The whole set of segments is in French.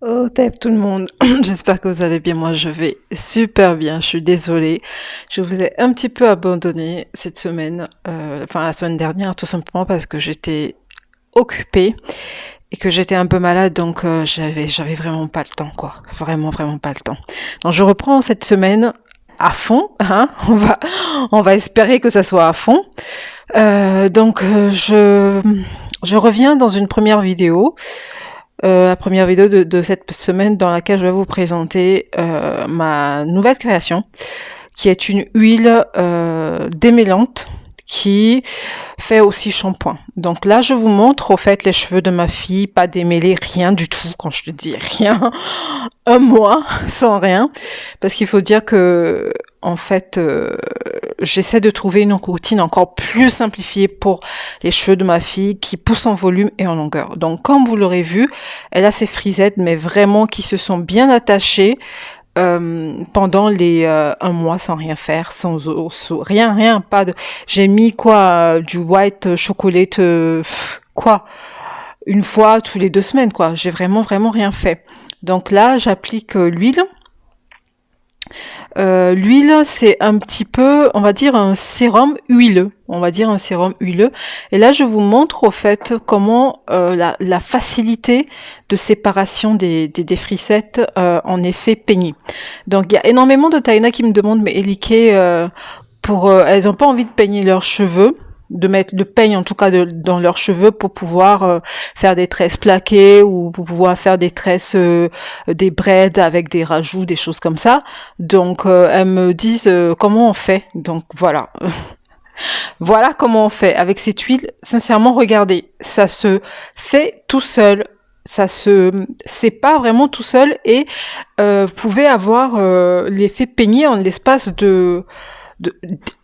Oh, tape tout le monde. J'espère que vous allez bien. Moi, je vais super bien. Je suis désolée. Je vous ai un petit peu abandonné cette semaine, enfin la semaine dernière, tout simplement parce que j'étais occupée et que j'étais un peu malade, donc j'avais vraiment pas le temps, quoi. Vraiment pas le temps. Donc je reprends cette semaine à fond, hein. On va espérer que ça soit à fond. Je reviens dans une première vidéo. La première vidéo de cette semaine dans laquelle je vais vous présenter ma nouvelle création, qui est une huile démêlante qui fait aussi shampoing. Donc là, je vous montre au fait les cheveux de ma fille, pas démêlés, rien du tout. Quand je te dis rien, un mois sans rien, parce qu'il faut dire que en fait, j'essaie de trouver une routine encore plus simplifiée pour les cheveux de ma fille qui poussent en volume et en longueur. Donc, comme vous l'aurez vu, elle a ses frisettes, mais vraiment qui se sont bien attachées pendant les un mois sans rien faire, sans rien, pas de. J'ai mis du white chocolate, quoi, une fois tous les 2 semaines, quoi. J'ai vraiment rien fait. Donc là, j'applique l'huile. L'huile, c'est un petit peu, on va dire, un sérum huileux. On va dire un sérum huileux. Et là, je vous montre au fait comment la facilité de séparation des frisettes en effet peignée. Donc, il y a énormément de Taïna qui me demandent, mais Elike, elles n'ont pas envie de peigner leurs cheveux, de mettre le peigne en tout cas dans leurs cheveux pour pouvoir faire des tresses plaquées ou pour pouvoir faire des tresses, des braids avec des rajouts, des choses comme ça. Donc elles me disent comment on fait. Donc voilà. Voilà comment on fait avec cette huile. Sincèrement, regardez, ça se fait tout seul. C'est pas vraiment tout seul et vous pouvez avoir l'effet peigné en l'espace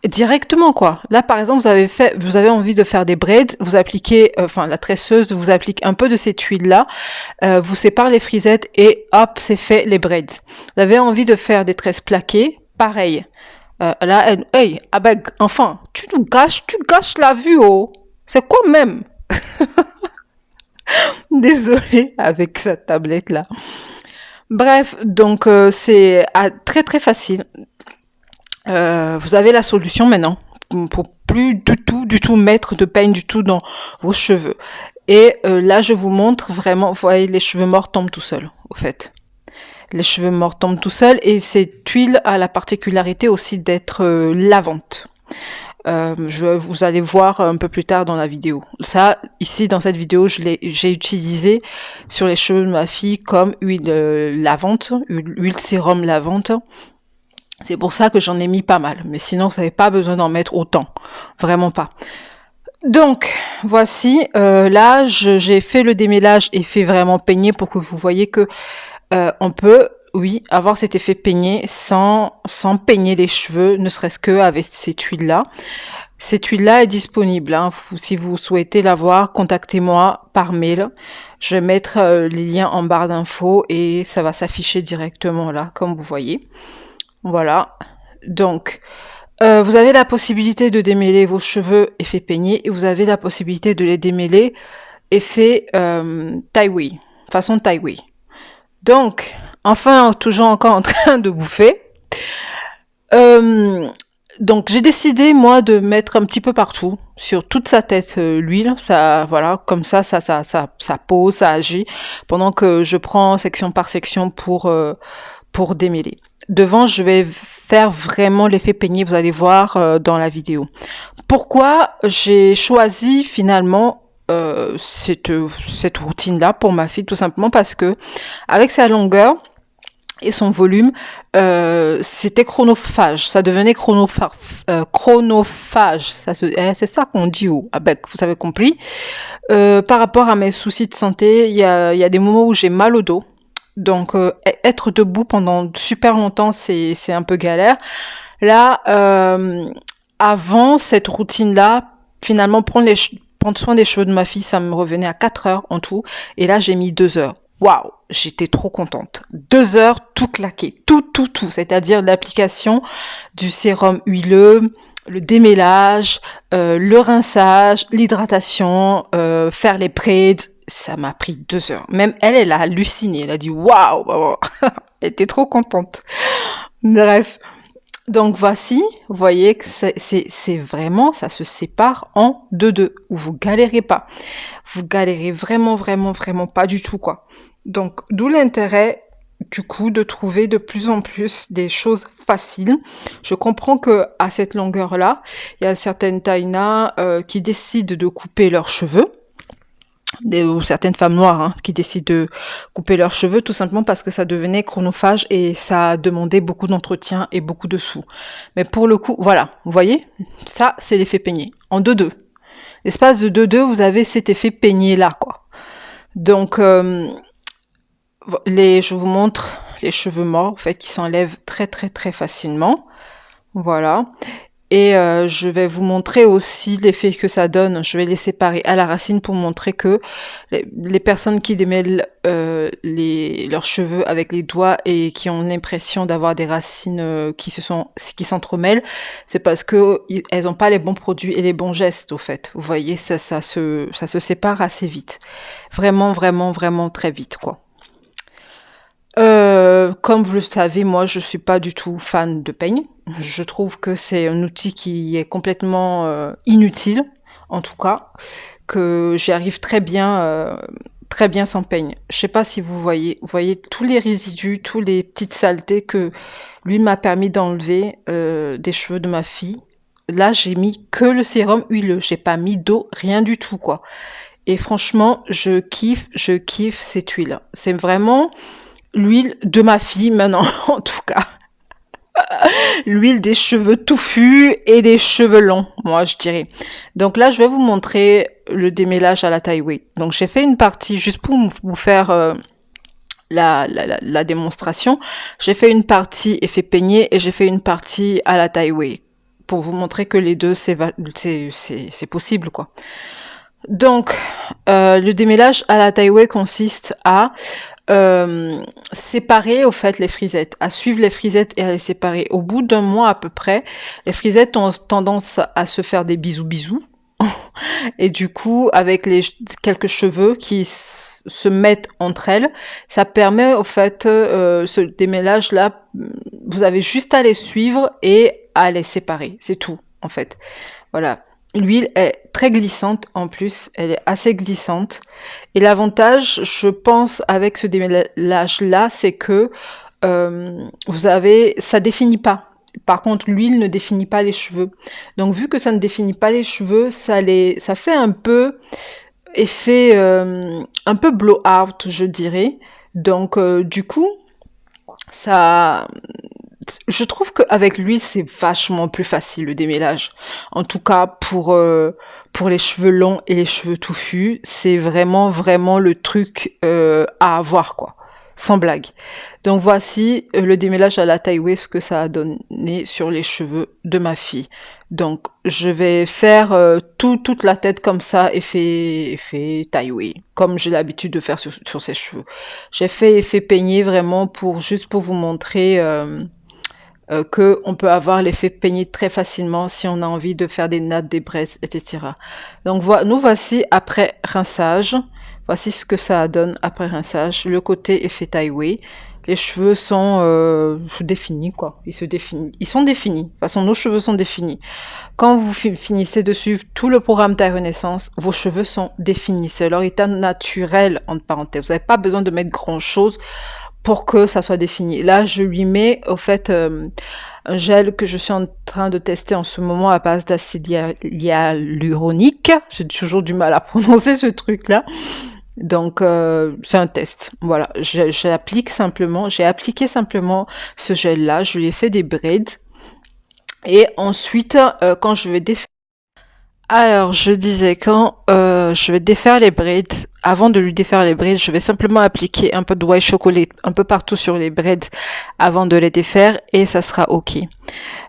directement, quoi. Là, par exemple, vous avez envie de faire des braids, vous appliquez, la tresseuse vous applique un peu de cette huile-là, vous sépare les frisettes et hop, c'est fait, les braids. Vous avez envie de faire des tresses plaquées, pareil. Là, hey, Abeg, enfin, tu gâches la vue, oh. C'est quoi même? Désolée avec cette tablette-là. Bref, donc c'est très facile. Vous avez la solution maintenant pour plus du tout mettre de peigne du tout dans vos cheveux. Et là, je vous montre vraiment, vous voyez, les cheveux morts tombent tout seuls, au fait. Les cheveux morts tombent tout seuls et cette huile a la particularité aussi d'être lavante. Vous allez voir un peu plus tard dans la vidéo. Ça, ici, dans cette vidéo, j'ai utilisé sur les cheveux de ma fille comme huile lavante, huile sérum lavante. C'est pour ça que j'en ai mis pas mal. Mais sinon, vous n'avez pas besoin d'en mettre autant. Vraiment pas. Donc, voici. Là, j'ai fait le démêlage et fait vraiment peigner pour que vous voyez que on peut, oui, avoir cet effet peigné sans peigner les cheveux, ne serait-ce que avec cette huile-là. Cette huile-là est disponible. Hein. Si vous souhaitez l'avoir, contactez-moi par mail. Je vais mettre les liens en barre d'infos et ça va s'afficher directement là, comme vous voyez. Voilà. Donc, vous avez la possibilité de démêler vos cheveux effet peigné et vous avez la possibilité de les démêler effet tie-wee, façon tie-wee. Donc, enfin, toujours encore en train de bouffer. Donc, j'ai décidé, moi, de mettre un petit peu partout, sur toute sa tête, l'huile. Ça, voilà, comme ça pose, ça agit, pendant que je prends section par section pour démêler. Devant, je vais faire vraiment l'effet peigné, vous allez voir dans la vidéo. Pourquoi j'ai choisi finalement cette routine-là pour ma fille? Tout simplement parce que avec sa longueur et son volume, c'était chronophage. Ça devenait chronophage. C'est ça qu'on dit, vous avez compris. Par rapport à mes soucis de santé, il y a des moments où j'ai mal au dos. Donc, être debout pendant super longtemps, c'est un peu galère. Là, avant cette routine-là, finalement, prendre soin des cheveux de ma fille, ça me revenait à 4 heures en tout. Et là, j'ai mis 2 heures. Waouh, j'étais trop contente. 2 heures, tout claqué. Tout. C'est-à-dire l'application du sérum huileux, le démêlage, le rinçage, l'hydratation, faire les braids ça m'a pris 2 heures. Même elle, elle a halluciné. Elle a dit waouh, waouh. Elle était trop contente. Bref. Donc voici, vous voyez que c'est vraiment, ça se sépare en deux. Où vous galérez pas. Vous galérez vraiment, vraiment, vraiment pas du tout, quoi. Donc, d'où l'intérêt, du coup, de trouver de plus en plus des choses faciles. Je comprends que à cette longueur-là, il y a certaines taïnas qui décident de couper leurs cheveux. Ou certaines femmes noires qui décident de couper leurs cheveux tout simplement parce que ça devenait chronophage et ça demandait beaucoup d'entretien et beaucoup de sous. Mais pour le coup, voilà, vous voyez, ça c'est l'effet peigné. En 2-2. L'espace de 2-2, vous avez cet effet peigné là, quoi. Donc, je vous montre les cheveux morts, en fait, qui s'enlèvent très très très facilement. Voilà. Et je vais vous montrer aussi l'effet que ça donne. Je vais les séparer à la racine pour montrer que les personnes qui démêlent leurs cheveux avec les doigts et qui ont l'impression d'avoir des racines qui s'entremêlent, c'est parce que elles n'ont pas les bons produits et les bons gestes, au fait. Vous voyez, ça se sépare assez vite. Vraiment, vraiment, vraiment très vite, quoi. Comme vous le savez, moi, je suis pas du tout fan de peigne. Je trouve que c'est un outil qui est complètement inutile, en tout cas, que j'y arrive très bien sans peigne. Je sais pas si vous voyez tous les résidus, tous les petites saletés que lui m'a permis d'enlever des cheveux de ma fille. Là, j'ai mis que le sérum huileux. J'ai pas mis d'eau, rien du tout, quoi. Et franchement, je kiffe cette huile. C'est vraiment l'huile de ma fille maintenant, en tout cas. L'huile des cheveux touffus et des cheveux longs, moi je dirais. Donc là, je vais vous montrer le démêlage à la Taiwei. Donc j'ai fait une partie, juste pour vous faire la démonstration, j'ai fait une partie effet peigné et j'ai fait une partie à la Taiwei. Pour vous montrer que les deux, c'est possible, quoi. Donc, le démêlage à la Taiwei consiste à séparer au fait les frisettes, à suivre les frisettes et à les séparer. Au bout d'un mois à peu près, les frisettes ont tendance à se faire des bisous et du coup avec les quelques cheveux qui se mettent entre elles, ça permet au fait ce démêlage là, vous avez juste à les suivre et à les séparer, c'est tout en fait. Voilà. L'huile est très glissante en plus, elle est assez glissante. Et l'avantage, je pense, avec ce démêlage-là, c'est que ça définit pas. Par contre, l'huile ne définit pas les cheveux. Donc, vu que ça ne définit pas les cheveux, ça fait un peu effet, un peu blow-out, je dirais. Donc, du coup, je trouve qu'avec l'huile, c'est vachement plus facile le démêlage. En tout cas, pour les cheveux longs et les cheveux touffus, c'est vraiment, vraiment le truc à avoir, quoi. Sans blague. Donc voici le démêlage à la Taiwei, ce que ça a donné sur les cheveux de ma fille. Donc je vais faire toute la tête comme ça, effet Taiwei, comme j'ai l'habitude de faire sur ses cheveux. J'ai fait effet peigné vraiment juste pour vous montrer que on peut avoir l'effet peigné très facilement si on a envie de faire des nattes, des braises, etc. Donc nous voici après rinçage. Voici ce que ça donne après rinçage. Le côté effet Taiwei. Les cheveux sont définis, quoi. Ils sont définis. De toute façon, nos cheveux sont définis. Quand vous finissez de suivre tout le programme Taille Renaissance, vos cheveux sont définis. C'est leur état naturel, entre parenthèses. Vous n'avez pas besoin de mettre grand-chose pour que ça soit défini. Là, je lui mets, au fait, un gel que je suis en train de tester en ce moment à base d'acide hyaluronique. J'ai toujours du mal à prononcer ce truc-là. Donc, c'est un test. Voilà, j'ai appliqué simplement ce gel-là. Je lui ai fait des braids. Et ensuite, quand je vais défaire... Alors, je disais, quand je vais défaire les braids, avant de lui défaire les braids, je vais simplement appliquer un peu de white chocolate un peu partout sur les braids avant de les défaire et ça sera ok.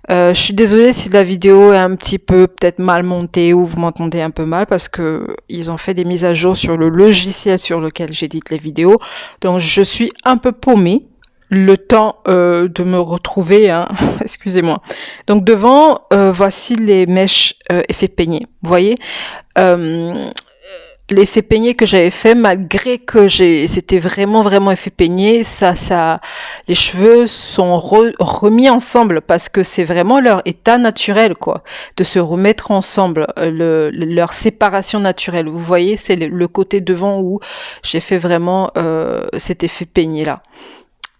Je suis désolée si la vidéo est un petit peu peut-être mal montée ou vous m'entendez un peu mal parce que ils ont fait des mises à jour sur le logiciel sur lequel j'édite les vidéos. Donc, je suis un peu paumée. Le temps de me retrouver, hein. Excusez-moi. Donc devant, voici les mèches effet peigné. Vous voyez, l'effet peigné que j'avais fait, malgré que c'était vraiment effet peigné, les cheveux sont remis ensemble parce que c'est vraiment leur état naturel, quoi, de se remettre ensemble, leur séparation naturelle. Vous voyez, c'est le côté devant où j'ai fait vraiment cet effet peigné là.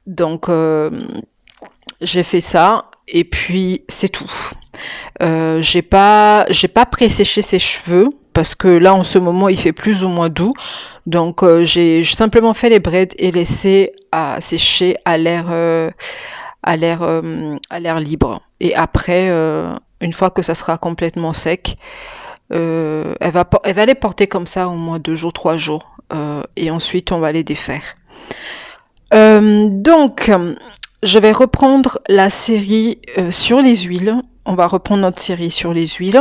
Donc j'ai fait ça et puis c'est tout. J'ai pas pré-séché ses cheveux parce que là en ce moment il fait plus ou moins doux. Donc j'ai simplement fait les braids et laissé à sécher à l'air libre. Et après une fois que ça sera complètement sec, elle va les porter comme ça au moins 2 jours, 3 jours. Et ensuite on va les défaire. Donc, je vais reprendre la série sur les huiles. On va reprendre notre série sur les huiles.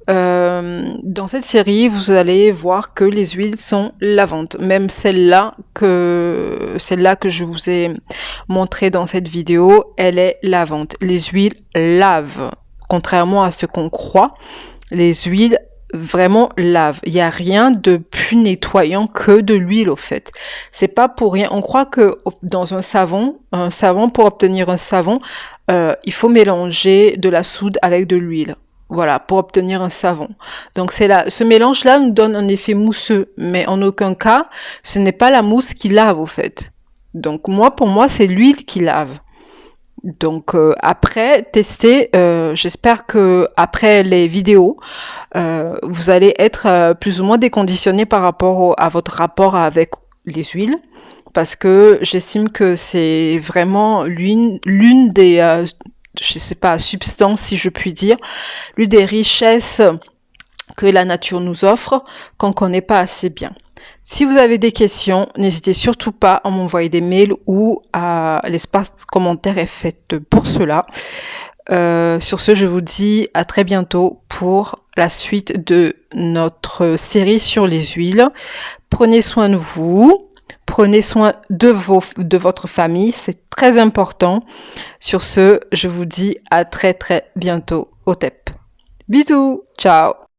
Dans cette série, vous allez voir que les huiles sont lavantes. Même celle-là que je vous ai montrée dans cette vidéo, elle est lavante. Les huiles lavent. Contrairement à ce qu'on croit, les huiles vraiment lavent. Il n'y a rien de plus nettoyant que de l'huile, au fait. C'est pas pour rien. On croit que dans un savon, pour obtenir un savon, il faut mélanger de la soude avec de l'huile. Voilà, pour obtenir un savon. Donc ce mélange-là nous donne un effet mousseux, mais en aucun cas, ce n'est pas la mousse qui lave, au fait. Donc pour moi, c'est l'huile qui lave. Donc après tester, j'espère que après les vidéos, vous allez être plus ou moins déconditionné par rapport à votre rapport avec les huiles, parce que j'estime que c'est vraiment l'une des je sais pas, substances, si je puis dire, l'une des richesses que la nature nous offre, qu'on connaît pas assez bien. Si vous avez des questions, n'hésitez surtout pas à m'envoyer des mails ou à l'espace commentaire est fait pour cela. Sur ce, je vous dis à très bientôt pour la suite de notre série sur les huiles. Prenez soin de vous. Prenez soin de votre famille, c'est très important. Sur ce, je vous dis à très bientôt au TEP. Bisous, ciao.